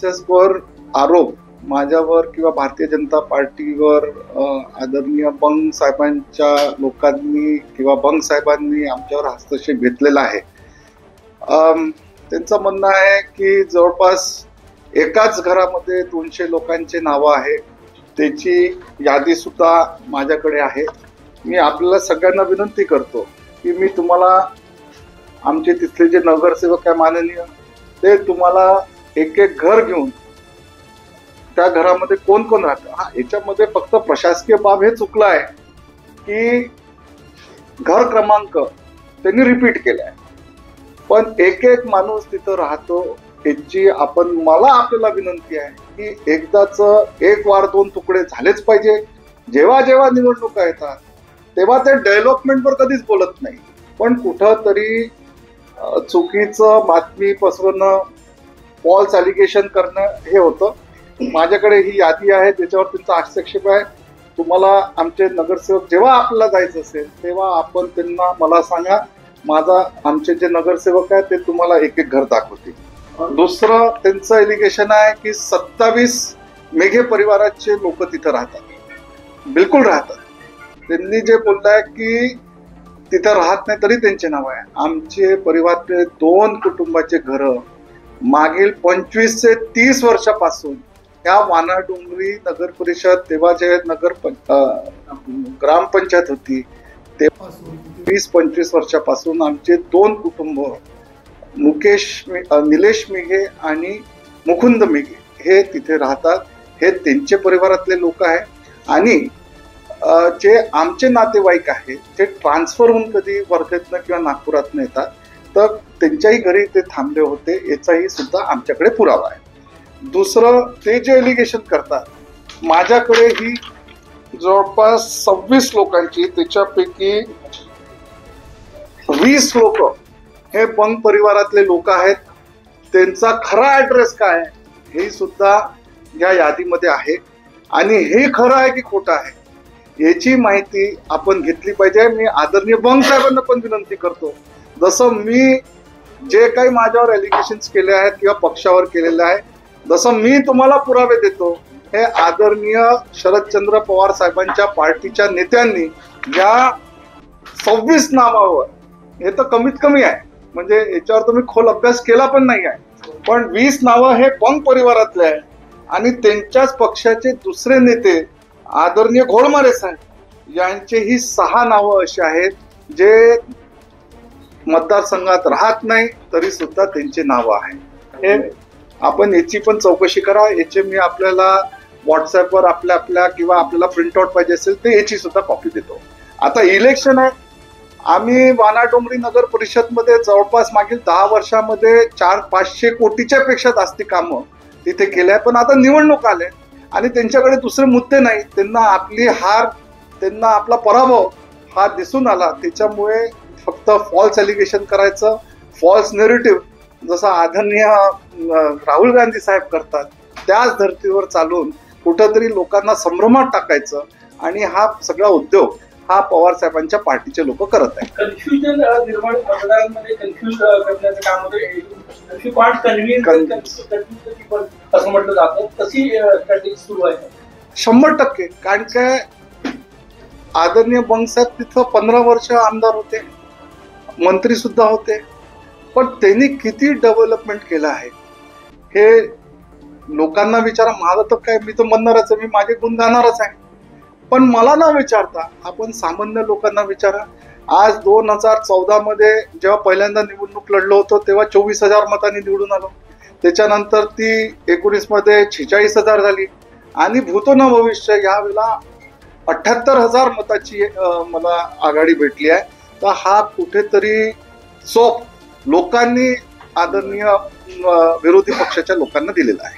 त्यांच्यावर आरोप माझ्यावर किंवा भारतीय जनता पार्टीवर आदरणीय बंग साहेबांच्या लोकांनी किंवा बंग साहेबांनी आमच्यावर हस्तक्षेप घेतलेला आहे। त्यांचं म्हणणं आहे की जवळपास एकाच घरामध्ये 200 लोकांचे नावं आहे, त्याची यादी सुद्धा माझ्याकडे आहे। मी आपल्याला सगळ्यांना विनंती करतो की मी तुम्हाला आमचे तिथले जे नगरसेवक आहे माननीय, ते तुम्हाला एक एक घर घेऊन त्या घरामध्ये कोण कोण राहतं, हा याच्यामध्ये फक्त प्रशासकीय बाब हे चुकलं आहे की घर क्रमांक त्यांनी रिपीट केलाय, पण एक एक माणूस तिथं राहतो याची मला आपल्याला विनंती आहे की एकदाच एक वार दोन तुकडे झालेच पाहिजे। जेव्हा जेव्हा निवडणुका येतात तेव्हा ते डेव्हलपमेंटवर कधीच बोलत नाही, पण कुठंतरी चुकीचं बातमी पसरवणं, फॉल्स अलिगेशन करणं हे होतं। माझ्याकडे ही यादी आहे, त्याच्यावर त्यांचा हस्तक्षेप आहे। तुम्हाला आमचे नगरसेवक जेव्हा आपल्याला जायचं असेल तेव्हा आपण त्यांना मला सांगा, आमचे जे नगरसेवक आहेत ते तुम्हाला एक एक घर दाखवतील। दुसरं त्यांचं एलिगेशन आहे की 27 मेघे परिवाराचे लोक तिथं राहतात, बिलकुल राहतात। त्यांनी जे बोललंय की तिथं राहत नाही तरी त्यांचे नाव आहे। आमचे परिवारातले 2 कुटुंबाचे घर मागील 25 ते 30 वर्षापासून या वानाडोंगरी नगर परिषद, तेव्हा जे ग्रामपंचायत होती तेव्हापासून 20-25 वर्षापासून आमचे 2 कुटुंब निलेश मेघे आणि मुकुंद मेघे हे तिथे राहतात। हे त्यांचे परिवारातले लोक आहे आणि जे आमचे नातेवाईक आहेत ते ट्रान्सफर होऊन कधी वर्धेतनं किंवा नागपुरातनं येतात, तर त्यांच्याही घरी ते थांबले होते, याचाही सुद्धा आमच्याकडे पुरावा आहे। दुसरं, ते जे एलिगेशन करतात, माझ्याकडे ही जवळपास 26 लोकांची, त्याच्यापैकी 20 लोक हे बंग परिवारातले लोक आहेत। त्यांचा खरा ऍड्रेस काय आहे हे सुद्धा या यादीमध्ये आहे आणि हे खरं आहे की खोटं आहे याची माहिती आपण घेतली पाहिजे। मी आदरणीय बंग साहेबांना पण विनंती करतो, जसं मी जे काही माझ्यावर एलिगेशन्स केले आहेत किंवा पक्षावर केलेले आहे, जसं मी तुम्हाला पुरावे देतो, हे आदरणीय शरदचंद्र पवार साहेबांच्या पार्टीच्या नेत्यांनी या 26 नावावर, हे तर कमीत कमी आहे, म्हणजे याच्यावर तुम्ही खोल अभ्यास केला पण नाही आहे, पण 20 नावं हे बंग परिवारातले आहे आणि त्यांच्याच पक्षाचे दुसरे नेते आदरणीय घोडमारे साहेब यांचेही 6 नावं अशी आहेत जे मतदारसंघात राहत नाही तरी सुद्धा त्यांचे नावं आहे। हे आपण याची पण चौकशी करा, याचे मी आपल्याला व्हॉट्सअपवर आपल्या किंवा आपल्याला प्रिंटआउट पाहिजे असेल तर याची सुद्धा कॉपी देतो। आता इलेक्शन आहे, आम्ही वानाडोंगरी नगर परिषद मध्ये जवळपास मागील 10 वर्षामध्ये 400-500 कोटीच्या पेक्षा जास्ती कामं तिथे केले आहे, पण आता निवडणूक आले आणि त्यांच्याकडे दुसरे मुद्दे नाही, त्यांना आपली हार, त्यांना आपला पराभव हा दिसून आला, त्याच्यामुळे फक्त फॉल्स एलिगेशन करायचं, फॉल्स नेरेटिव्ह जसं आदरणीय राहुल गांधी साहेब करतात त्याच धर्तीवर चालून कुठंतरी लोकांना संभ्रमात टाकायचं आणि हा सगळा उद्योग हा पवार साहेबांच्या पार्टीचे लोक करत आहेत। कन्फ्युजन निर्माण, मतदारांमध्ये कन्फ्युज करण्याचं काम असं म्हटलं जातं, कशी स्ट्रॅटेजी सुरू आहे? 100% कारण काय, आदरणीय बंग साहेब तिथं 15 वर्ष आमदार होते, मंत्री सुद्धा होते, पण त्यांनी किती डेव्हलपमेंट केलं आहे हे लोकांना विचारा। माझं तर काय, मी तर म्हणणारच आहे, मी माझे गुण गाणारच आहे, पण मला न विचारता आपण सामान्य लोकांना विचारा। आज 2014 मध्ये जेव्हा पहिल्यांदा निवडणूक लढलो होतो तेव्हा 24,000 मतांनी निवडून आलो, त्याच्यानंतर ती 19 मध्ये 46,000 झाली आणि भूतो न भविष्य यावेळेला 78,000 मताची मला आघाडी भेटली आहे। तर हा कुठेतरी चोप लोकांनी आदरणीय विरोधी पक्षाच्या लोकांना दिलेला आहे।